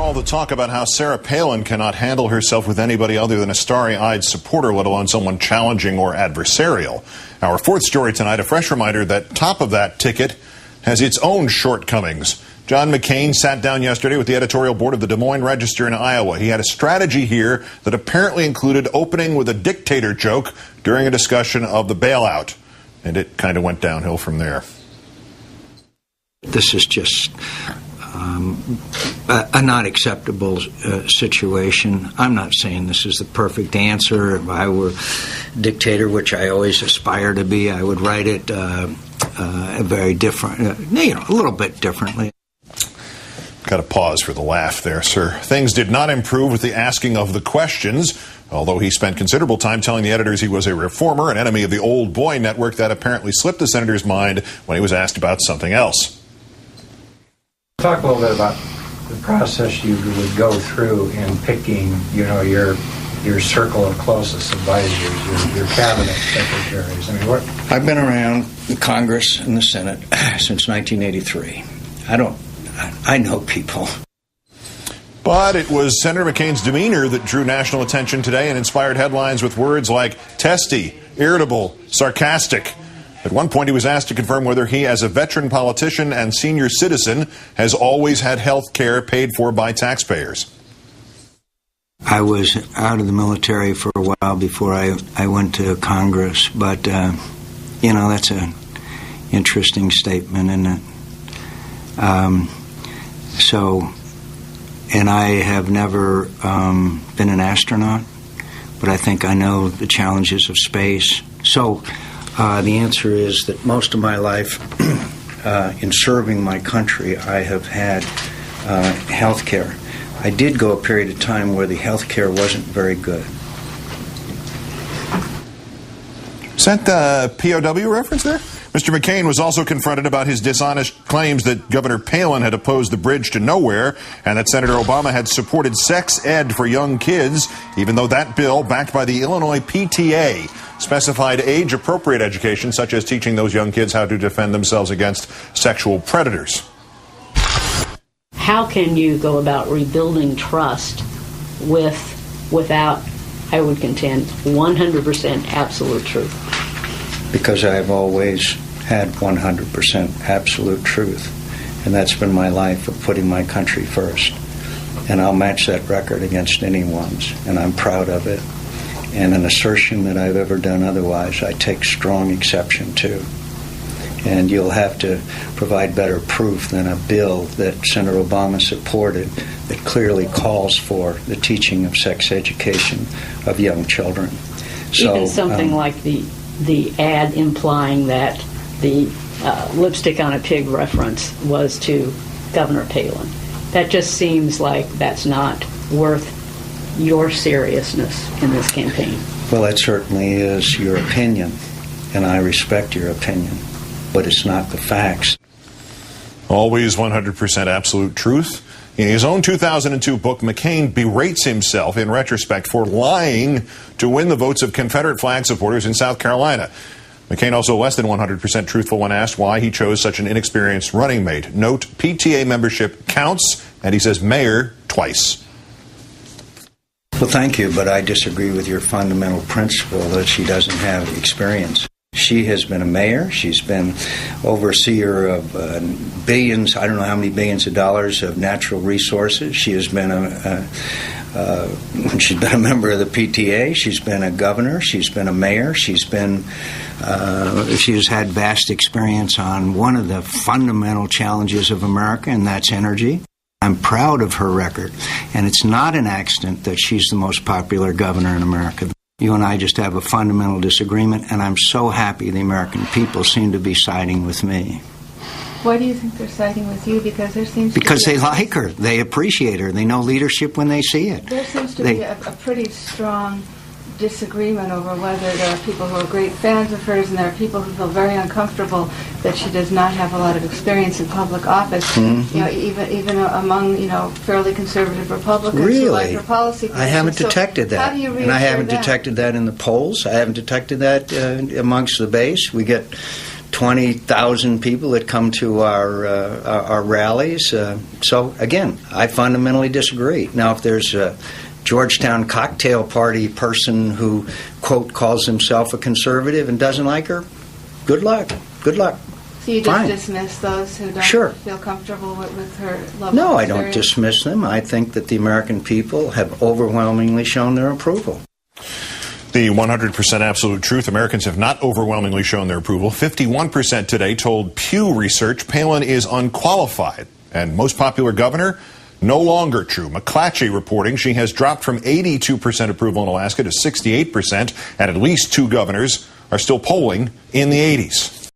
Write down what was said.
all the talk about how Sarah Palin cannot handle herself with anybody other than a starry-eyed supporter, let alone someone challenging or adversarial. Our fourth story tonight, a fresh reminder that top of that ticket has its own shortcomings. John McCain sat down yesterday with the editorial board of the Des Moines Register in Iowa. He had a strategy here that apparently included opening with a dictator joke during a discussion of the bailout. And it kind of went downhill from there. This is just a not acceptable situation. I'm not saying this is the perfect answer. If I were dictator, which I always aspire to be, I would write it very different, a little bit differently. Got a pause for the laugh there, sir. Things did not improve with the asking of the questions, although he spent considerable time telling the editors he was a reformer, an enemy of the old boy network. That apparently slipped the senator's mind when he was asked about something else. Talk a little bit about the process you would go through in picking, your circle of closest advisors, your cabinet secretaries. I've been around Congress and the Senate since 1983. I know people. But it was Senator McCain's demeanor that drew national attention today and inspired headlines with words like testy, irritable, sarcastic. At one point, he was asked to confirm whether he, as a veteran politician and senior citizen, has always had health care paid for by taxpayers. I was out of the military for a while before I went to Congress, but, that's an interesting statement, isn't it? And I have never been an astronaut, but I think I know the challenges of space. So the answer is that most of my life in serving my country, I have had health care. I did go a period of time where the health care wasn't very good. Is that the POW reference there? Mr. McCain was also confronted about his dishonest claims that Governor Palin had opposed the bridge to nowhere and that Senator Obama had supported sex ed for young kids, even though that bill, backed by the Illinois PTA, specified age-appropriate education, such as teaching those young kids how to defend themselves against sexual predators. How can you go about rebuilding trust without, I would contend, 100% absolute truth? Because I've always had 100% absolute truth, and that's been my life of putting my country first. And I'll match that record against anyone's, and I'm proud of it. And an assertion that I've ever done otherwise, I take strong exception to. And you'll have to provide better proof than a bill that Senator Obama supported that clearly calls for the teaching of sex education of young children. Even something like the ad implying that the lipstick on a pig reference was to Governor Palin. That just seems like that's not worth your seriousness in this campaign. Well, that certainly is your opinion, and I respect your opinion, but it's not the facts. Always 100% absolute truth. In his own 2002 book, McCain berates himself in retrospect for lying to win the votes of Confederate flag supporters in South Carolina. McCain also less than 100% truthful when asked why he chose such an inexperienced running mate. Note, PTA membership counts, and he says mayor twice. Well, thank you, but I disagree with your fundamental principle that she doesn't have experience. She has been a mayor. She's been overseer of billions, I don't know how many billions of dollars of natural resources. She has been she's been a member of the PTA. She's been a governor. She's been a mayor. She has had vast experience on one of the fundamental challenges of America, and that's energy. I'm proud of her record, and it's not an accident that she's the most popular governor in America. You and I just have a fundamental disagreement, and I'm so happy the American people seem to be siding with me. Why do you think they're siding with you? Because there seems to because they like her. They appreciate her. They know leadership when they see it. There seems to be a pretty strong disagreement over whether there are people who are great fans of hers and there are people who feel very uncomfortable that she does not have a lot of experience in public office. Mm-hmm. Even among fairly conservative Republicans who like her policy. I haven't detected that. How do you and I haven't detected that in the polls. I haven't detected that amongst the base. We get 20,000 people that come to our rallies. So, again, I fundamentally disagree. Now, if there's a Georgetown cocktail party person who, quote, calls himself a conservative and doesn't like her, good luck. Good luck. So you just Fine. dismiss those who don't Sure. feel comfortable with her level No, of I don't experience? dismiss them. I think that the American people have overwhelmingly shown their approval. The 100% absolute truth, Americans have not overwhelmingly shown their approval. 51% today told Pew Research Palin is unqualified. And most popular governor, no longer true. McClatchy reporting she has dropped from 82% approval in Alaska to 68%, and at least 2 governors are still polling in the 80s.